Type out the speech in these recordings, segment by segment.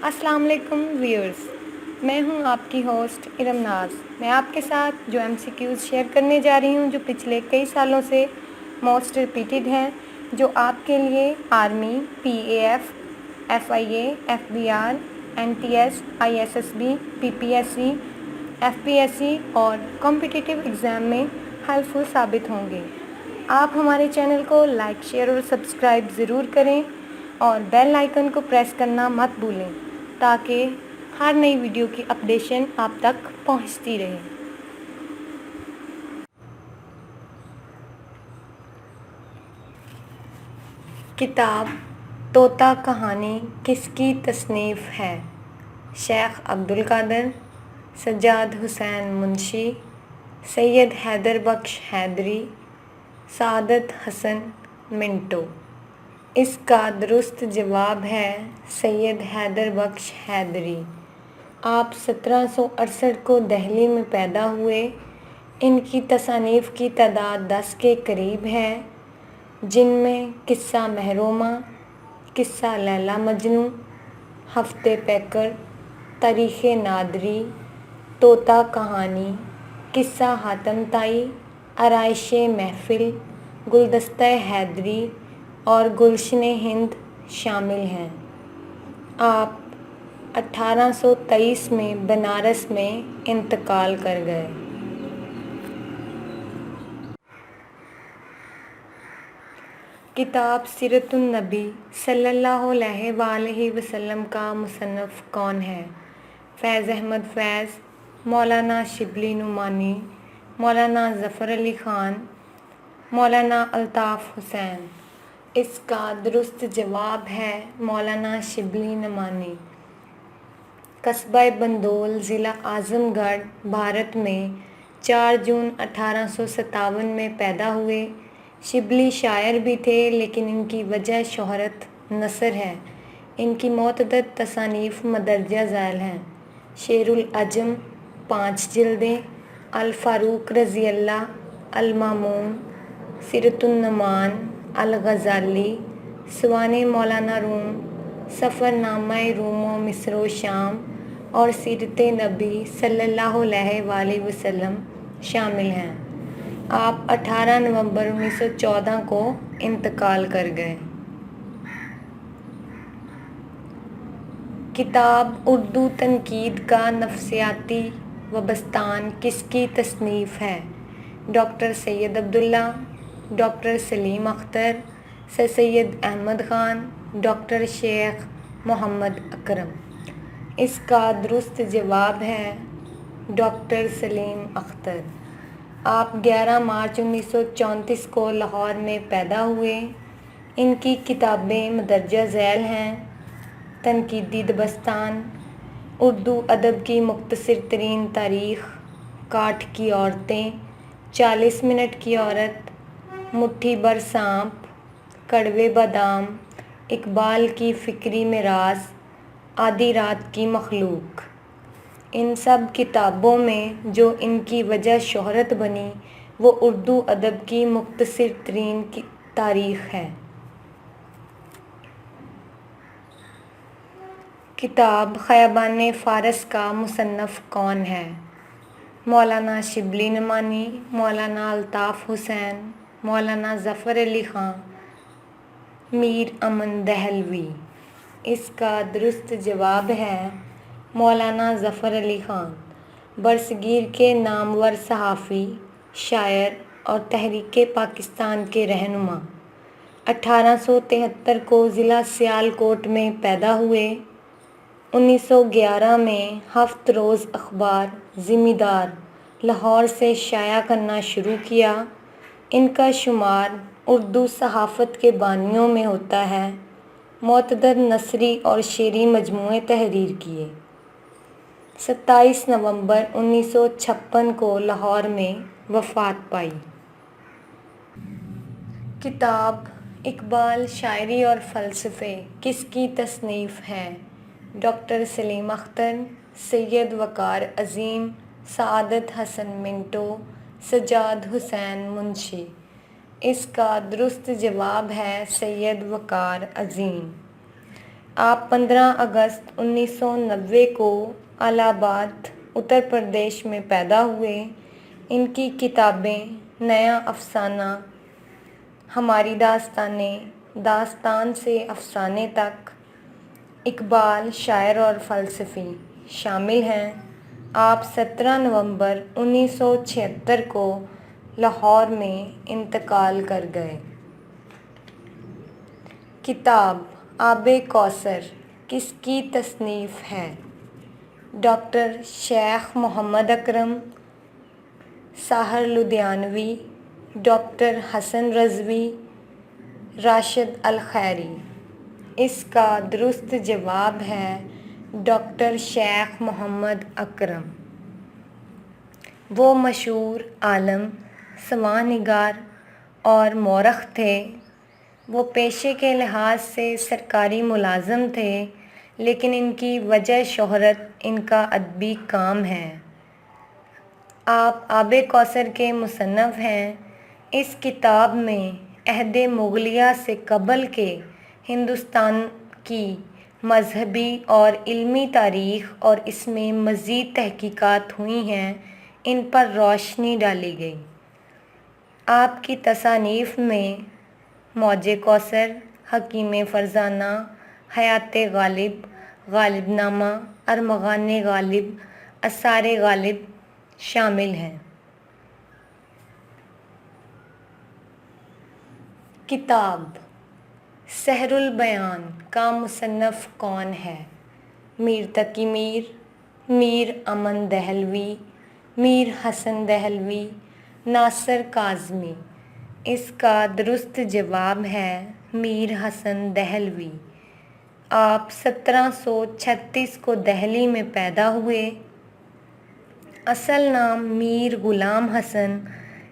السلام علیکم ویورز، میں ہوں آپ کی ہوسٹ ارم ناز۔ میں آپ کے ساتھ جو MCQs شیئر کرنے جا رہی ہوں جو پچھلے کئی سالوں سے موسٹ ریپیٹڈ ہیں، جو آپ کے لیے army, PAF، FIA، FBR، NTS، ISSB، PPSC، FPSC اور کمپٹیٹیو ایگزام میں ہیلپفل ثابت ہوں گے۔ آپ ہمارے چینل کو لائک، شیئر اور سبسکرائب ضرور کریں اور بیل آئیکن کو پریس کرنا مت بھولیں تاکہ ہر نئی ویڈیو کی اپڈیشن آپ تک پہنچتی رہے۔ کتاب طوطا کہانی کس کی تصنیف ہے؟ شیخ عبدالقادر، سجاد حسین منشی، سید حیدر بخش حیدری، سعادت حسن منٹو۔ اس کا درست جواب ہے سید حیدر بخش حیدری۔ آپ 1768 کو دہلی میں پیدا ہوئے۔ ان کی تصانیف کی تعداد 10 کے قریب ہے، جن میں قصہ محرومہ، قصہ لیلی مجنوں، ہفتہ پیکر، تاریخ نادری، طوطا کہانی، قصہ حاتم طائی، آرائش محفل، گلدستہ حیدری اور گلشن ہند شامل ہیں۔ آپ 1823 میں بنارس میں انتقال کر گئے۔ کتاب سیرت النبی صلی اللہ علیہ وآلہ وسلم کا مصنف کون ہے؟ فیض احمد فیض، مولانا شبلی نعمانی، مولانا ظفر علی خان، مولانا الطاف حسین۔ اس کا درست جواب ہے مولانا شبلی نعمانی۔ قصبہ بندول، ضلع اعظم گڑھ، بھارت میں 4 جون 1857 میں پیدا ہوئے۔ شبلی شاعر بھی تھے لیکن ان کی وجہ شہرت نثر ہے۔ ان کی متعدد تصانیف مندرجہ ذیل ہیں: شعر العجم 5 جلدیں، الفاروق رضی اللہ، المامون، سیرت النعمان، الغزالی، سوانح مولانا روم، سفر نامہ روم و مصر و شام اور سیرت نبی صلی اللہ علیہ وآلہ وسلم شامل ہیں۔ آپ 18 نومبر 1914 کو انتقال کر گئے۔ کتاب اردو تنقید کا نفسیاتی وابستگان کس کی تصنیف ہے؟ ڈاکٹر سید عبداللہ، ڈاکٹر سلیم اختر، سر سید احمد خان، ڈاکٹر شیخ محمد اکرم۔ اس کا درست جواب ہے ڈاکٹر سلیم اختر۔ آپ 11 مارچ 1934 کو لاہور میں پیدا ہوئے۔ ان کی کتابیں مندرجہ ذیل ہیں: تنقیدی دبستان، اردو ادب کی مختصر ترین تاریخ، کاٹھ کی عورتیں، 40 منٹ کی عورت، مٹھی بھر سانپ، کڑوے بادام، اقبال کی فکری میراث، آدھی رات کی مخلوق۔ ان سب کتابوں میں جو ان کی وجہ شہرت بنی وہ اردو ادب کی مختصر ترین تاریخ ہے۔ کتاب خیابان فارس کا مصنف کون ہے؟ مولانا شبلی نعمانی، مولانا الطاف حسین، مولانا ظفر علی خان، میر امن دہلوی۔ اس کا درست جواب ہے مولانا ظفر علی خان۔ برصغیر کے نامور صحافی، شاعر اور تحریک پاکستان کے رہنما۔ 1873 کو ضلع سیالکوٹ میں پیدا ہوئے۔ 1911 میں 7 روز اخبار ذمہ دار لاہور سے شائع کرنا شروع کیا۔ ان کا شمار اردو صحافت کے بانیوں میں ہوتا ہے۔ متعدد نثری اور شعری مجموعے تحریر کیے۔ 27 نومبر 1956 کو لاہور میں وفات پائی۔ کتاب اقبال شاعری اور فلسفے کس کی تصنیف ہے؟ ڈاکٹر سلیم اختر، سید وقار عظیم، سعادت حسن منٹو، سجاد حسین منشی۔ اس کا درست جواب ہے سید وقار عظیم۔ آپ 15 اگست 1990 کو الہ آباد اتر پردیش میں پیدا ہوئے۔ ان کی کتابیں نیا افسانہ، ہماری داستانیں، داستان سے افسانے تک، اقبال شاعر اور فلسفی شامل ہیں۔ آپ 17 نومبر 1976 کو لاہور میں انتقال کر گئے۔ کتاب آب کوثر کس کی تصنیف ہے؟ ڈاکٹر شیخ محمد اکرم، ساحر لدھیانوی، ڈاکٹر حسن رضوی، راشد الخیری۔ اس کا درست جواب ہے ڈاکٹر شیخ محمد اکرم۔ وہ مشہور عالم، سوانح نگار اور مورخ تھے۔ وہ پیشے کے لحاظ سے سرکاری ملازم تھے، لیکن ان کی وجہ شہرت ان کا ادبی کام ہے۔ آپ آب کوثر کے مصنف ہیں۔ اس کتاب میں عہد مغلیہ سے قبل کے ہندوستان کی مذہبی اور علمی تاریخ اور اس میں مزید تحقیقات ہوئی ہیں، ان پر روشنی ڈالی گئی۔ آپ کی تصانیف میں موج کوثر، حکیم فرزانہ، حیات غالب، غالب نامہ، ارمغان غالب، آثار غالب شامل ہیں۔ کتاب سحر البیان کا مصنف کون ہے؟ میر تقی میر، میر امن دہلوی، میر حسن دہلوی، ناصر کاظمی۔ اس کا درست جواب ہے میر حسن دہلوی۔ آپ 1736 کو دہلی میں پیدا ہوئے۔ اصل نام میر غلام حسن،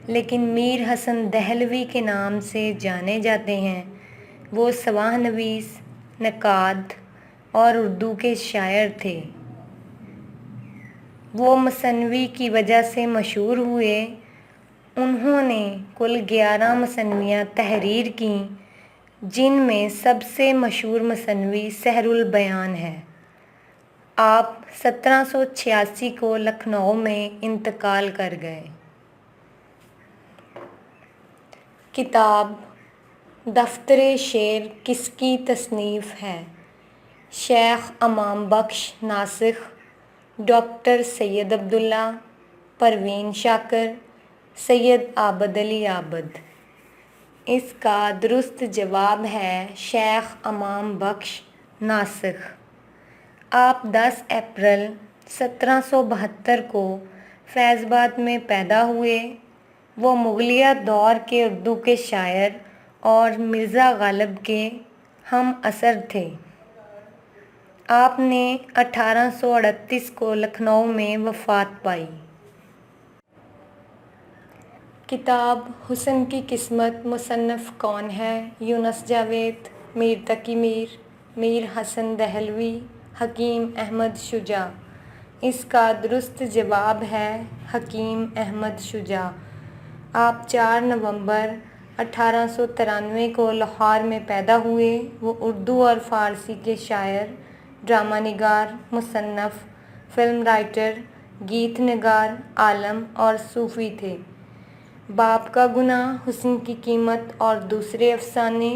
لیکن میر حسن دہلوی کے نام سے جانے جاتے ہیں۔ وہ سوانح نویس، نقاد اور اردو کے شاعر تھے۔ وہ مثنوی کی وجہ سے مشہور ہوئے۔ انہوں نے کل 11 مثنویاں تحریر کیں، جن میں سب سے مشہور مثنوی سحر البیان ہے۔ آپ 1786 کو لکھنؤ میں انتقال کر گئے۔ کتاب دفتر شعر کس کی تصنیف ہے؟ شیخ امام بخش ناسخ، ڈاکٹر سید عبداللہ، پروین شاکر، سید عابد علی عابد۔ اس کا درست جواب ہے شیخ امام بخش ناسخ۔ آپ 10 اپریل 1772 کو فیض آباد میں پیدا ہوئے۔ وہ مغلیہ دور کے اردو کے شاعر اور مرزا غالب کے ہم عصر تھے۔ آپ نے 1838 کو لکھنؤ میں وفات پائی۔ کتاب حسن کی قسمت مصنف کون ہے؟ یونس جاوید، میر تقی میر، میر حسن دہلوی، حکیم احمد شجاع۔ اس کا درست جواب ہے حکیم احمد شجاع۔ آپ 4 نومبر 1893 کو لاہور میں پیدا ہوئے۔ وہ اردو اور فارسی کے شاعر، ڈرامہ نگار، مصنف، فلم رائٹر، گیت نگار، عالم اور صوفی تھے۔ باپ کا گناہ، حسن کی قیمت اور دوسرے افسانے،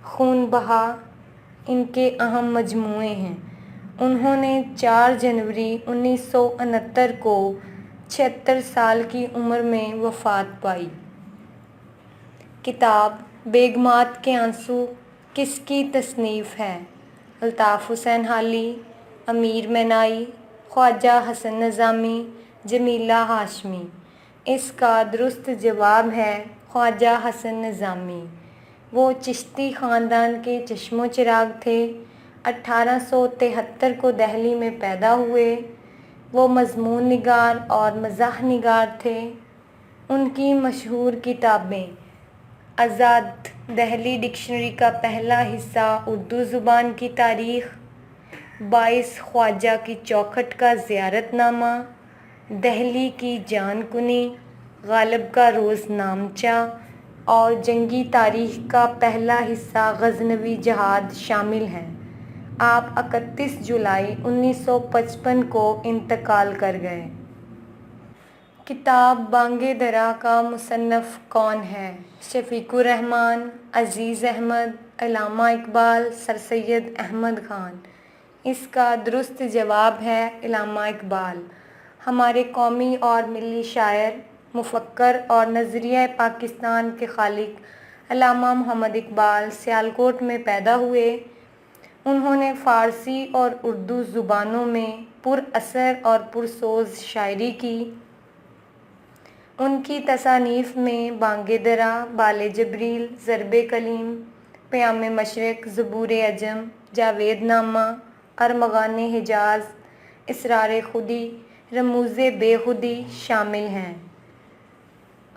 خون بہا ان کے اہم مجموعے ہیں۔ انہوں نے 4 جنوری 1969 کو 76 سال کی عمر میں وفات پائی۔ کتاب بیگمات کے آنسو کس کی تصنیف ہے؟ الطاف حسین حالی، امیر مینائی، خواجہ حسن نظامی، جمیلہ ہاشمی۔ اس کا درست جواب ہے خواجہ حسن نظامی۔ وہ چشتی خاندان کے چشم و چراغ تھے۔ 1873 کو دہلی میں پیدا ہوئے۔ وہ مضمون نگار اور مزاح نگار تھے۔ ان کی مشہور کتابیں آزاد دہلی ڈکشنری کا پہلا حصہ اردو زبان کی تاریخ، 22 خواجہ کی چوکھٹ کا زیارت نامہ، دہلی کی جان کنی، غالب کا روز نامچہ اور جنگی تاریخ کا پہلا حصہ غزنوی جہاد شامل ہیں۔ آپ 31 جولائی 1955 کو انتقال کر گئے۔ کتاب بانگ درا کا مصنف کون ہے؟ شفیق الرحمان، عزیز احمد، علامہ اقبال، سر سید احمد خان۔ اس کا درست جواب ہے علامہ اقبال۔ ہمارے قومی اور ملی شاعر، مفکر اور نظریہ پاکستان کے خالق علامہ محمد اقبال سیالکوٹ میں پیدا ہوئے۔ انہوں نے فارسی اور اردو زبانوں میں پر اثر اور پرسوز شاعری کی۔ ان کی تصانیف میں بانگ درا، بال جبریل، ضرب کلیم، پیام مشرق، زبور عجم، جاوید نامہ، ارمغان حجاز، اسرار خودی، رموز بے خودی شامل ہیں۔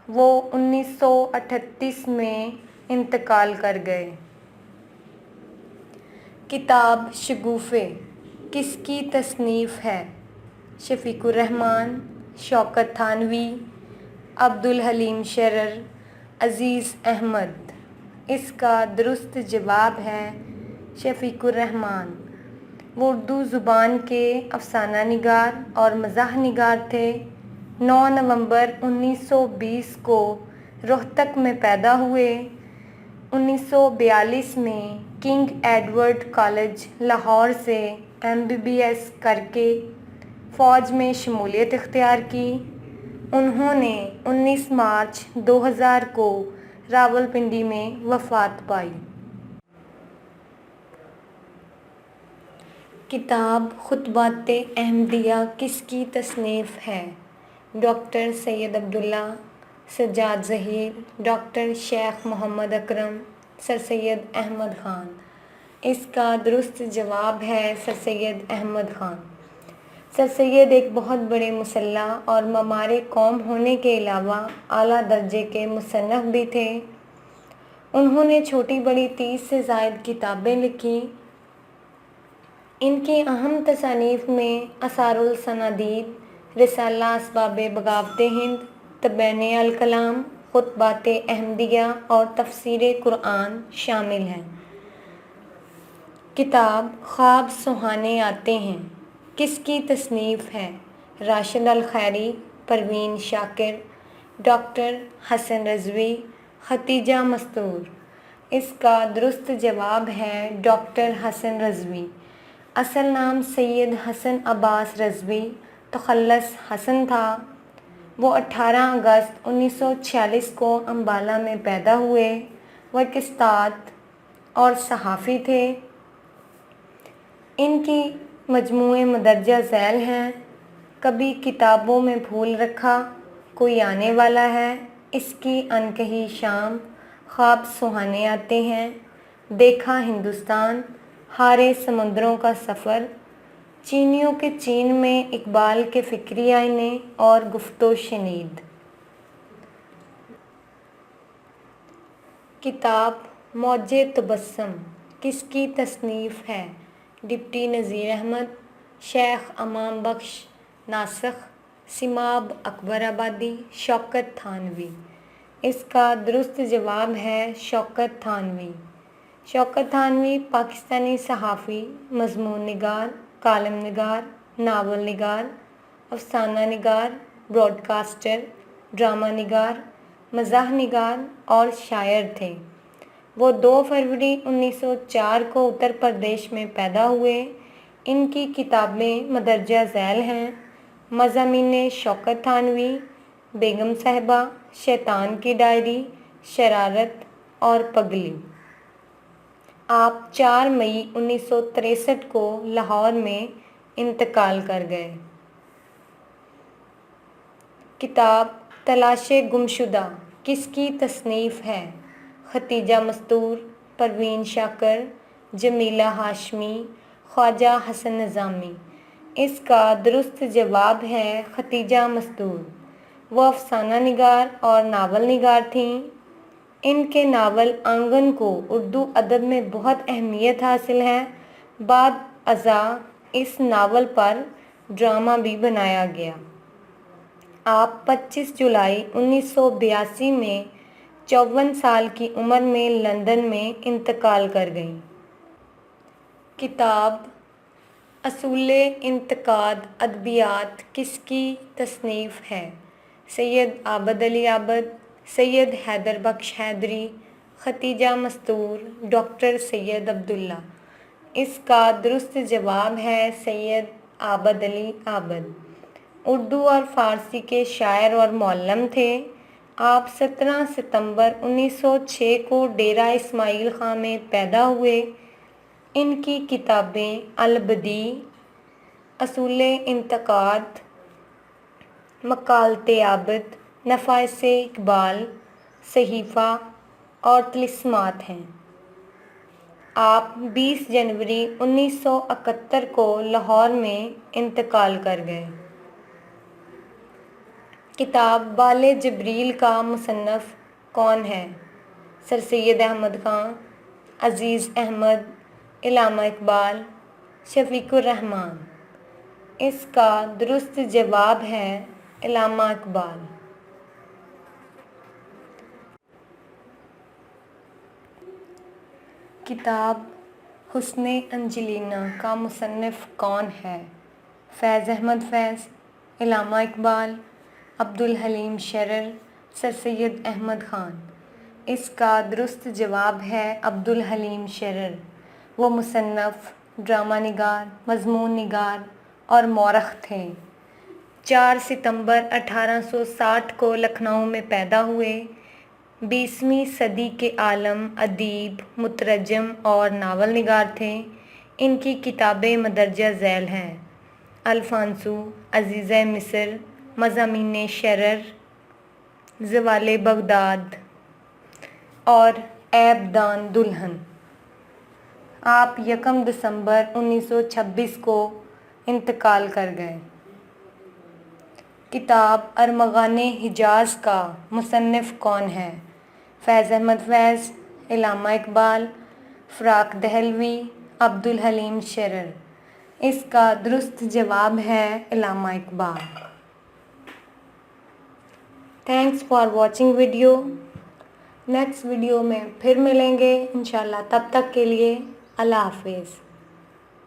وہ 1938 میں انتقال کر گئے۔ کتاب شگوفے کس کی تصنیف ہے؟ شفیق الرحمان، شوکت تھانوی، عبدالحلیم شرر، عزیز احمد۔ اس کا درست جواب ہے شفیق الرحمان۔ وہ اردو زبان کے افسانہ نگار اور مزاح نگار تھے۔ 9 نومبر 1920 کو روہتک میں پیدا ہوئے۔ 1942 میں کنگ ایڈورڈ کالج لاہور سے MBBS کر کے فوج میں شمولیت اختیار کی۔ انہوں نے 19 مارچ 2000 کو راولپنڈی میں وفات پائی۔ کتاب خطبات احمدیہ کس کی تصنیف ہے؟ ڈاکٹر سید عبداللہ، سجاد ظہیر، ڈاکٹر شیخ محمد اکرم، سر سید احمد خان۔ اس کا درست جواب ہے سر سید احمد خان۔ سر سید ایک بہت بڑے مسلح اور معمار قوم ہونے کے علاوہ اعلیٰ درجے کے مصنف بھی تھے۔ انہوں نے چھوٹی بڑی 30 سے زائد کتابیں لکھیں۔ ان کی اہم تصانیف میں اثار الصنادید، رسالہ اسباب بغاوت ہند، تبین الکلام، خطبات احمدیہ اور تفسیر قرآن شامل ہیں۔ کتاب خواب سہانے آتے ہیں کس کی تصنیف ہے؟ راشد الخیری، پروین شاکر، ڈاکٹر حسن رضوی، ختیجہ مستور۔ اس کا درست جواب ہے ڈاکٹر حسن رضوی۔ اصل نام سید حسن عباس رضوی تخلص حسن تھا۔ وہ 18 اگست 1946 کو امبالہ میں پیدا ہوئے۔ وہ ایک استاد اور صحافی تھے۔ ان کی مجموعے مندرجہ ذیل ہیں: کبھی کتابوں میں پھول رکھا، کوئی آنے والا ہے، اس کی انکہی شام، خواب سہانے آتے ہیں، دیکھا ہندوستان، ہارے سمندروں کا سفر، چینیوں کے چین میں اقبال کے فکری آئینے اور گفت و شنید۔ کتاب موج تبسم کس کی تصنیف ہے؟ ڈپٹی نذیر احمد، شیخ امام بخش ناسخ، سماب اکبر آبادی، شوکت تھانوی۔ اس کا درست جواب ہے شوکت تھانوی۔ شوکت تھانوی پاکستانی صحافی، مضمون نگار، کالم نگار، ناول نگار، افسانہ نگار، براڈ کاسٹر، ڈرامہ نگار، مزاح نگار اور شاعر تھے۔ وہ 2 فروری 1904 کو اتر پردیش میں پیدا ہوئے۔ ان کی کتابیں مندرجہ ذیل ہیں: مضامین شوکت تھانوی، بیگم صاحبہ، شیطان کی ڈائری، شرارت اور پگلی۔ آپ 4 مئی 1963 کو لاہور میں انتقال کر گئے۔ کتاب تلاش گمشدہ کس کی تصنیف ہے؟ ختیجہ مستور، پروین شاکر، جمیلہ ہاشمی، خواجہ حسن نظامی۔ اس کا درست جواب ہے ختیجہ مستور۔ وہ افسانہ نگار اور ناول نگار تھیں۔ ان کے ناول آنگن کو اردو ادب میں بہت اہمیت حاصل ہے۔ بعد ازاں اس ناول پر ڈرامہ بھی بنایا گیا۔ آپ 25 جولائی 1982 میں 54 سال کی عمر میں لندن میں انتقال کر گئیں۔ کتاب اصول انتقاد ادبیات کس کی تصنیف ہے؟ سید عابد علی عابد، سید حیدر بخش حیدری، ختیجہ مستور، ڈاکٹر سید عبداللہ۔ اس کا درست جواب ہے سید عابد علی عابد۔ اردو اور فارسی کے شاعر اور معلم تھے۔ آپ 17 ستمبر 1906 کو ڈیرہ اسماعیل خاں میں پیدا ہوئے۔ ان کی کتابیں البدیع، اصول انتقاد، مقالۃ عابد، نفائس اقبال، صحیفہ اور طلسمات ہیں۔ آپ 20 جنوری 1971 کو لاہور میں انتقال کر گئے۔ کتاب بال جبریل کا مصنف کون ہے؟ سر سید احمد خان، عزیز احمد، علامہ اقبال، شفیق الرحمن۔ اس کا درست جواب ہے علامہ اقبال۔ کتاب حسن انجلینا کا مصنف کون ہے؟ فیض احمد فیض، علامہ اقبال، عبدالحلیم شرر، سر سید احمد خان۔ اس کا درست جواب ہے عبدالحلیم شرر۔ وہ مصنف، ڈرامہ نگار، مضمون نگار اور مورخ تھے۔ 4 ستمبر 1860 کو لکھنؤ میں پیدا ہوئے۔ 20ویں صدی کے عالم، ادیب، مترجم اور ناول نگار تھے۔ ان کی کتابیں مندرجہ ذیل ہیں: الفانسو، عزیزۂ مصر، مضامین شرر، زوال بغداد اور عیب دان دلہن۔ آپ 1 دسمبر 1926 کو انتقال کر گئے۔ کتاب ارمغان حجاز کا مصنف کون ہے؟ فیض احمد فیض، علامہ اقبال، فراق دہلوی، عبدالحلیم شرر۔ اس کا درست جواب ہے علامہ Iqbal. Thanks for watching video. Next video میں پھر ملیں گے انشاءاللہ۔ تب تک کے لیے اللہ حافظ۔